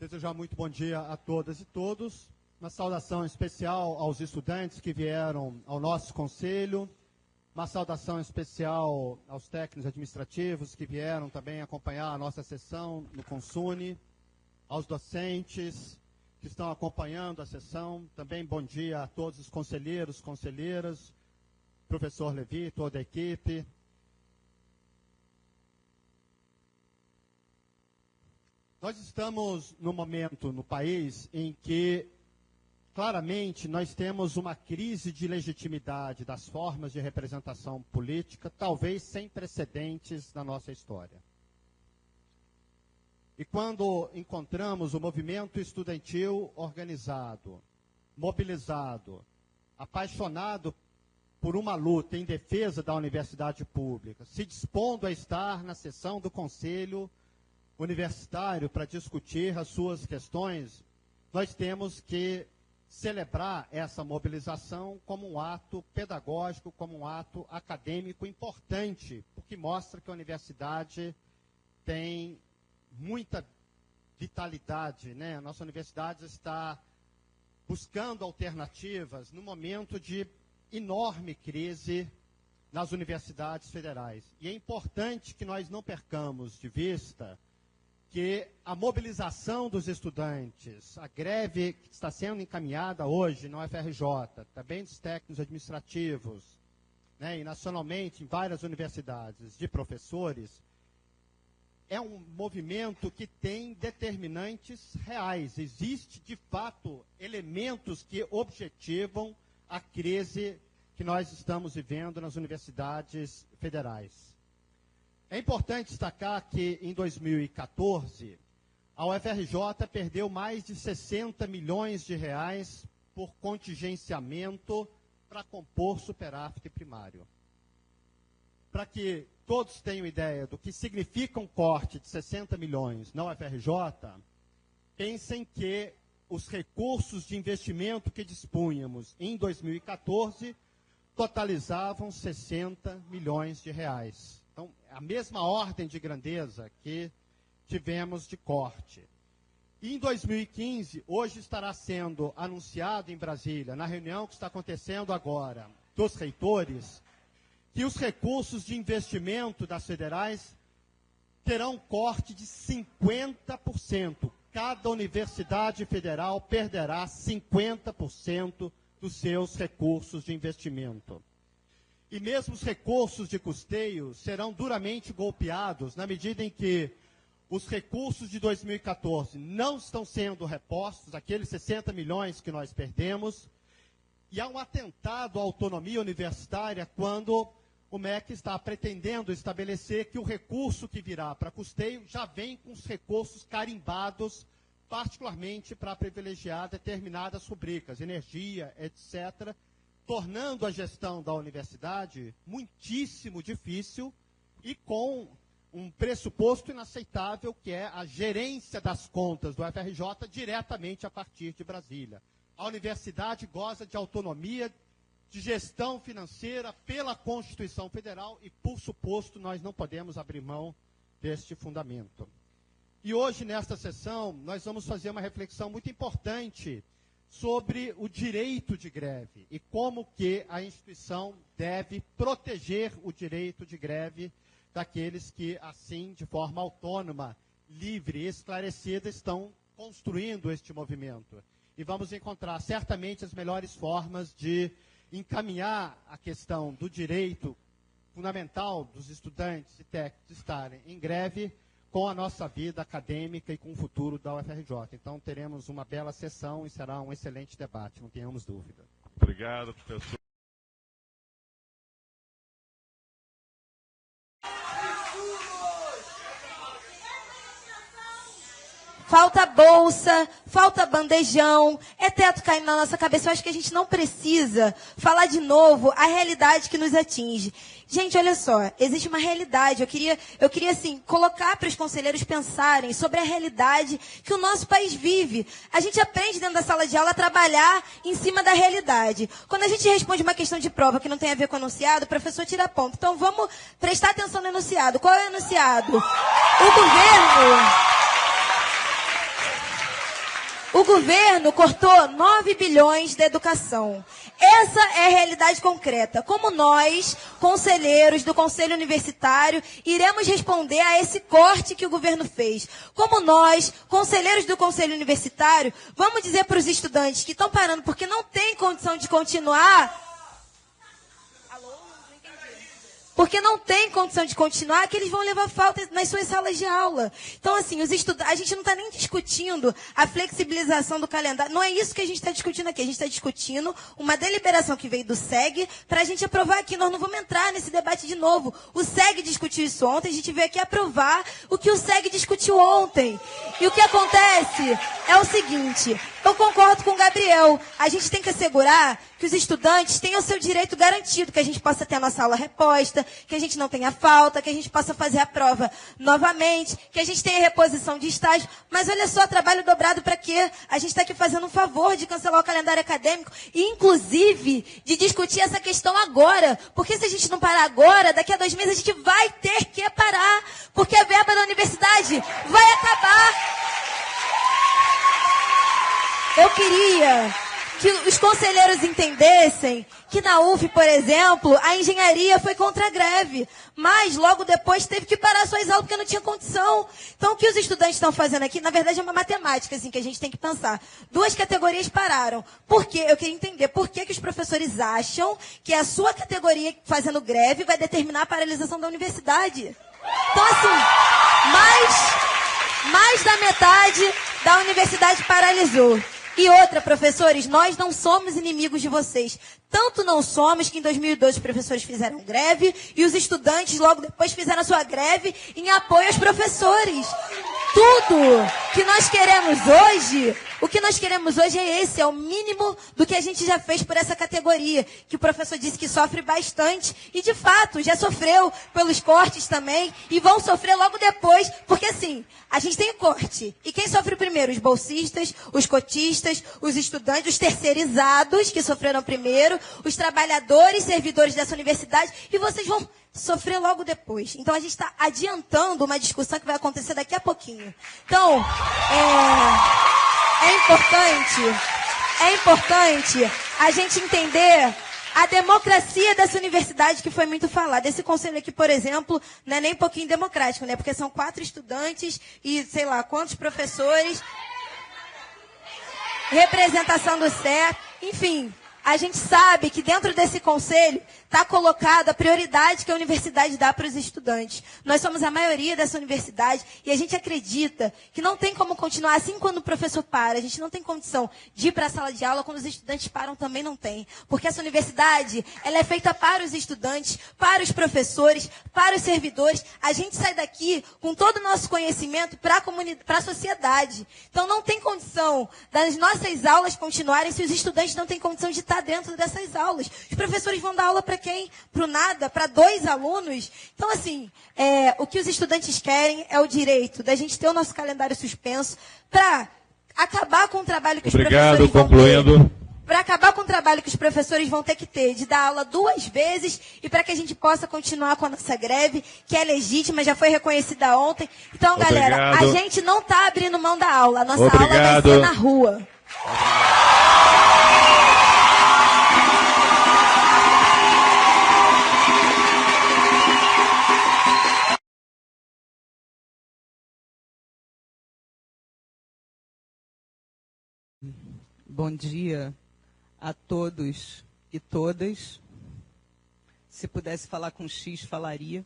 Desejar muito bom dia a todas e todos. Uma saudação especial aos estudantes que vieram ao nosso conselho. Uma saudação especial aos técnicos administrativos que vieram também acompanhar a nossa sessão no Consune. Aos docentes que estão acompanhando a sessão. Também bom dia a todos os conselheiros, conselheiras, professor Levi, toda a equipe. Nós estamos num momento no país em que, claramente, nós temos uma crise de legitimidade das formas de representação política, talvez sem precedentes na nossa história. E quando encontramos o movimento estudantil organizado, mobilizado, apaixonado por uma luta em defesa da universidade pública, se dispondo a estar na sessão do Conselho Universitário para discutir as suas questões, nós temos que celebrar essa mobilização como um ato pedagógico, como um ato acadêmico importante, porque mostra que a universidade tem muita vitalidade, né? A nossa universidade está buscando alternativas no momento de enorme crise nas universidades federais. E é importante que nós não percamos de vista que a mobilização dos estudantes, a greve que está sendo encaminhada hoje no UFRJ, também dos técnicos administrativos, né, e nacionalmente em várias universidades de professores, é um movimento que tem determinantes reais. Existe, de fato, elementos que objetivam a crise que nós estamos vivendo nas universidades federais. É importante destacar que, em 2014, a UFRJ perdeu mais de 60 milhões de reais por contingenciamento para compor superávit primário. Para que todos tenham ideia do que significa um corte de 60 milhões na UFRJ, pensem que os recursos de investimento que dispunhamos em 2014 totalizavam 60 milhões de reais. Então, a mesma ordem de grandeza que tivemos de corte. E em 2015, hoje estará sendo anunciado em Brasília, na reunião que está acontecendo agora, dos reitores, que os recursos de investimento das federais terão corte de 50%. Cada universidade federal perderá 50% dos seus recursos de investimento. E mesmo os recursos de custeio serão duramente golpeados na medida em que os recursos de 2014 não estão sendo repostos, aqueles 60 milhões que nós perdemos, e há um atentado à autonomia universitária quando o MEC está pretendendo estabelecer que o recurso que virá para custeio já vem com os recursos carimbados, particularmente para privilegiar determinadas rubricas, energia, etc., tornando a gestão da universidade muitíssimo difícil e com um pressuposto inaceitável, que é a gerência das contas do UFRJ diretamente a partir de Brasília. A universidade goza de autonomia de gestão financeira pela Constituição Federal e, por suposto, nós não podemos abrir mão deste fundamento. E hoje, nesta sessão, nós vamos fazer uma reflexão muito importante sobre o direito de greve e como que a instituição deve proteger o direito de greve daqueles que, assim, de forma autônoma, livre e esclarecida, estão construindo este movimento. E vamos encontrar, certamente, as melhores formas de encaminhar a questão do direito fundamental dos estudantes e técnicos estarem em greve com a nossa vida acadêmica e com o futuro da UFRJ. Então, teremos uma bela sessão e será um excelente debate, não tenhamos dúvida. Obrigado, professor. Falta bolsa, falta bandejão, é teto caindo na nossa cabeça. Eu acho que a gente não precisa falar de novo a realidade que nos atinge. Gente, olha só, existe uma realidade. Eu queria assim, colocar para os conselheiros pensarem sobre a realidade que o nosso país vive. A gente aprende dentro da sala de aula a trabalhar em cima da realidade. Quando a gente responde uma questão de prova que não tem a ver com o enunciado, o professor tira ponto. Então vamos prestar atenção no enunciado. Qual é o enunciado? O governo... O governo cortou 9 bilhões da educação. Essa é a realidade concreta. Como nós, conselheiros do Conselho Universitário, iremos responder a esse corte que o governo fez? Como nós, conselheiros do Conselho Universitário, vamos dizer para os estudantes que estão parando porque não tem condição de continuar... Porque não tem condição de continuar, que eles vão levar falta nas suas salas de aula. Então, assim, a gente não está nem discutindo a flexibilização do calendário. Não é isso que a gente está discutindo aqui. A gente está discutindo uma deliberação que veio do SEG para a gente aprovar aqui. Nós não vamos entrar nesse debate de novo. O SEG discutiu isso ontem, a gente veio aqui aprovar o que o SEG discutiu ontem. E o que acontece é o seguinte... Eu concordo com o Gabriel. A gente tem que assegurar que os estudantes tenham o seu direito garantido, que a gente possa ter a nossa aula reposta, que a gente não tenha falta, que a gente possa fazer a prova novamente, que a gente tenha reposição de estágio. Mas olha só, trabalho dobrado para quê? A gente está aqui fazendo um favor de cancelar o calendário acadêmico e, inclusive, de discutir essa questão agora. Porque se a gente não parar agora, daqui a 2 meses a gente vai ter que parar, porque a verba da universidade vai acabar. Eu queria que os conselheiros entendessem que na UF, por exemplo, a engenharia foi contra a greve, mas logo depois teve que parar suas aulas porque não tinha condição. Então, o que os estudantes estão fazendo aqui, na verdade, é uma matemática assim, que a gente tem que pensar. 2 categorias pararam. Por quê? Eu queria entender por que os professores acham que a sua categoria fazendo greve vai determinar a paralisação da universidade. Então, assim, mais da metade da universidade paralisou. E outra, professores, nós não somos inimigos de vocês. Tanto não somos que em 2012 os professores fizeram greve e os estudantes logo depois fizeram a sua greve em apoio aos professores. Tudo que nós queremos hoje, o que nós queremos hoje é esse, é o mínimo do que a gente já fez por essa categoria, que o professor disse que sofre bastante, e de fato, já sofreu pelos cortes também, e vão sofrer logo depois, porque assim, a gente tem corte, e quem sofre primeiro? Os bolsistas, os cotistas, os estudantes, os terceirizados, que sofreram primeiro, os trabalhadores, servidores dessa universidade, e vocês vão sofrer logo depois. Então, a gente está adiantando uma discussão que vai acontecer daqui a pouquinho. Então, é importante a gente entender a democracia dessa universidade que foi muito falada. Esse conselho aqui, por exemplo, não é nem um pouquinho democrático, né? Porque são 4 estudantes e sei lá quantos professores, representação do CEP, enfim. A gente sabe que dentro desse conselho está colocada a prioridade que a universidade dá para os estudantes. Nós somos a maioria dessa universidade e a gente acredita que não tem como continuar assim quando o professor para. A gente não tem condição de ir para a sala de aula, quando os estudantes param também não tem. Porque essa universidade, ela é feita para os estudantes, para os professores, para os servidores. A gente sai daqui com todo o nosso conhecimento para a sociedade. Então não tem condição das nossas aulas continuarem se os estudantes não têm condição de estar dentro dessas aulas. Os professores vão dar aula para quem? Para o nada? Para 2 alunos? Então, assim, o que os estudantes querem é o direito da gente ter o nosso calendário suspenso para acabar com o trabalho que os professores vão ter. Para acabar com o trabalho que os professores vão ter que ter, de dar aula 2 vezes e para que a gente possa continuar com a nossa greve, que é legítima, já foi reconhecida ontem. Então, galera, a gente não está abrindo mão da aula. A nossa aula vai ser na rua. Bom dia a todos e todas. Se pudesse falar com X, falaria.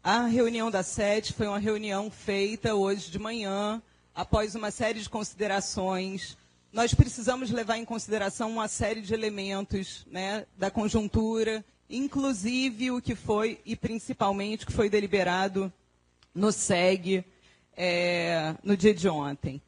A reunião da SET foi uma reunião feita hoje de manhã, após uma série de considerações. Nós precisamos levar em consideração uma série de elementos, né, da conjuntura, inclusive o que foi, e principalmente o que foi deliberado no SEG no dia de ontem.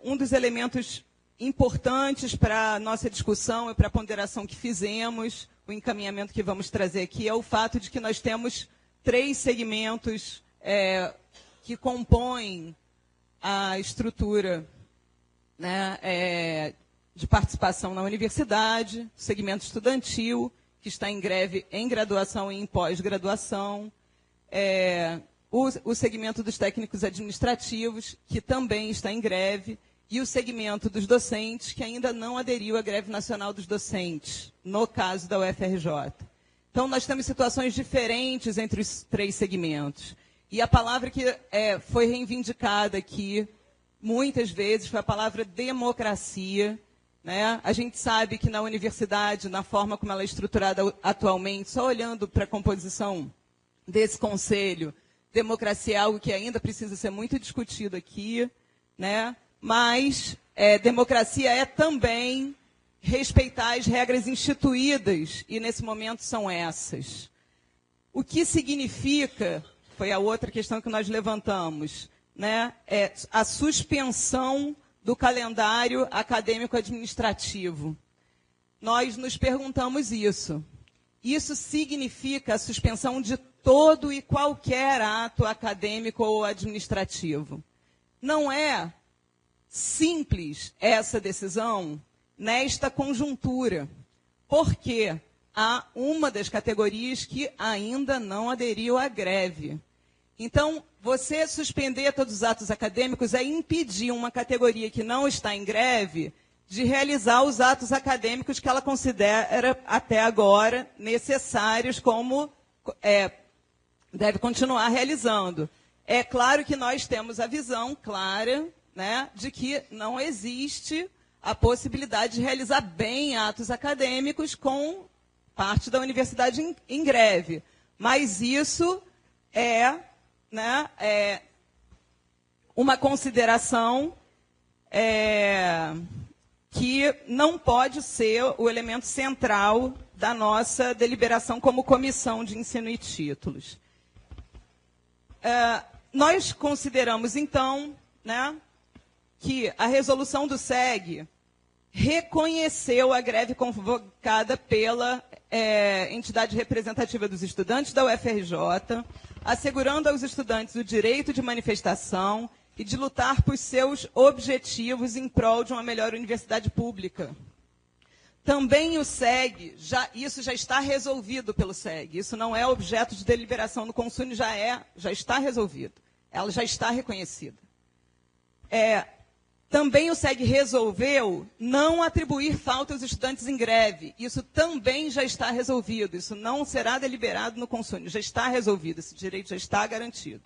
Um dos elementos importantes para a nossa discussão e para a ponderação que fizemos, o encaminhamento que vamos trazer aqui, é o fato de que nós temos 3 segmentos que compõem a estrutura, né, de participação na universidade, o segmento estudantil, que está em greve em graduação e em pós-graduação, o segmento dos técnicos administrativos, que também está em greve, e o segmento dos docentes, que ainda não aderiu à greve nacional dos docentes, no caso da UFRJ. Então, nós temos situações diferentes entre os três segmentos. E a palavra que foi reivindicada aqui, muitas vezes, foi a palavra democracia. Né? A gente sabe que na universidade, na forma como ela é estruturada atualmente, só olhando para a composição desse conselho, democracia é algo que ainda precisa ser muito discutido aqui, né? Mas democracia é também respeitar as regras instituídas, e nesse momento são essas. O que significa, foi a outra questão que nós levantamos, né? A suspensão do calendário acadêmico-administrativo. Nós nos perguntamos isso. Isso significa a suspensão de todo e qualquer ato acadêmico ou administrativo. Não é simples essa decisão nesta conjuntura, porque há uma das categorias que ainda não aderiu à greve. Então, você suspender todos os atos acadêmicos é impedir uma categoria que não está em greve de realizar os atos acadêmicos que ela considera até agora necessários, como deve continuar realizando. É claro que nós temos a visão clara, né, de que não existe a possibilidade de realizar bem atos acadêmicos com parte da universidade em greve. Mas isso uma consideração que não pode ser o elemento central da nossa deliberação como comissão de ensino e títulos. Nós consideramos, então, né, que a resolução do SEG reconheceu a greve convocada pela entidade representativa dos estudantes da UFRJ, assegurando aos estudantes o direito de manifestação e de lutar por seus objetivos em prol de uma melhor universidade pública. Também o SEG, isso já está resolvido pelo SEG, isso não é objeto de deliberação no Consune, já está resolvido, ela já está reconhecida. Também o SEG resolveu não atribuir falta aos estudantes em greve. Isso também já está resolvido. Isso não será deliberado no Consune. Já está resolvido. Esse direito já está garantido.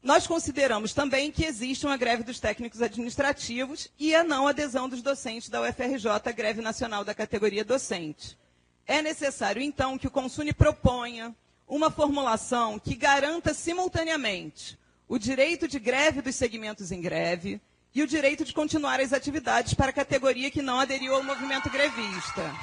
Nós consideramos também que existe uma greve dos técnicos administrativos e a não adesão dos docentes da UFRJ à greve nacional da categoria docente. É necessário, então, que o Consune proponha uma formulação que garanta simultaneamente o direito de greve dos segmentos em greve e o direito de continuar as atividades para a categoria que não aderiu ao movimento grevista.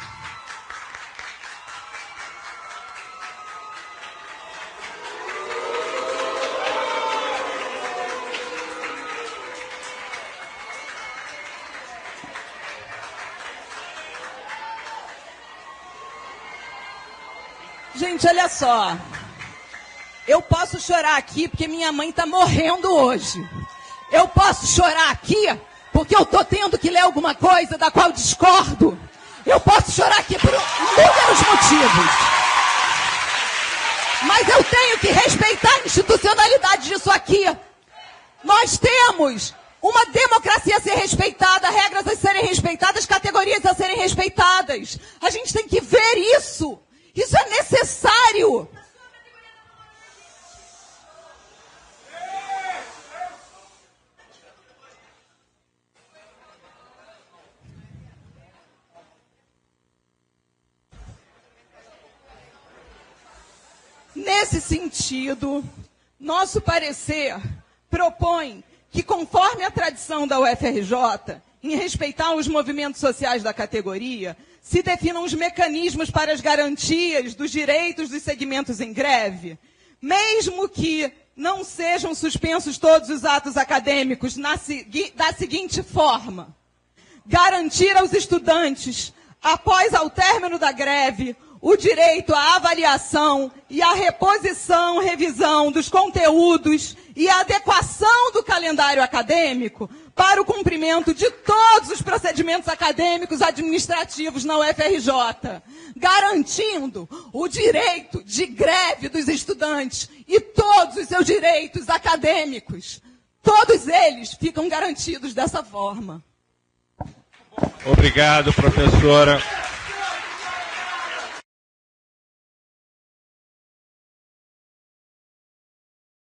Gente, olha só. Eu posso chorar aqui porque minha mãe está morrendo hoje. Eu posso chorar aqui porque eu estou tendo que ler alguma coisa da qual discordo. Eu posso chorar aqui por inúmeros motivos. Mas eu tenho que respeitar a institucionalidade disso aqui. Nós temos uma democracia a ser respeitada, regras a serem respeitadas, categorias a serem respeitadas. A gente tem que ver isso. Isso é necessário. Nesse sentido, nosso parecer propõe que, conforme a tradição da UFRJ, em respeitar os movimentos sociais da categoria, se definam os mecanismos para as garantias dos direitos dos segmentos em greve, mesmo que não sejam suspensos todos os atos acadêmicos da seguinte forma: garantir aos estudantes, após ao término da greve, o direito à avaliação e à revisão dos conteúdos e à adequação do calendário acadêmico para o cumprimento de todos os procedimentos acadêmicos administrativos na UFRJ, garantindo o direito de greve dos estudantes e todos os seus direitos acadêmicos. Todos eles ficam garantidos dessa forma. Obrigado, professora.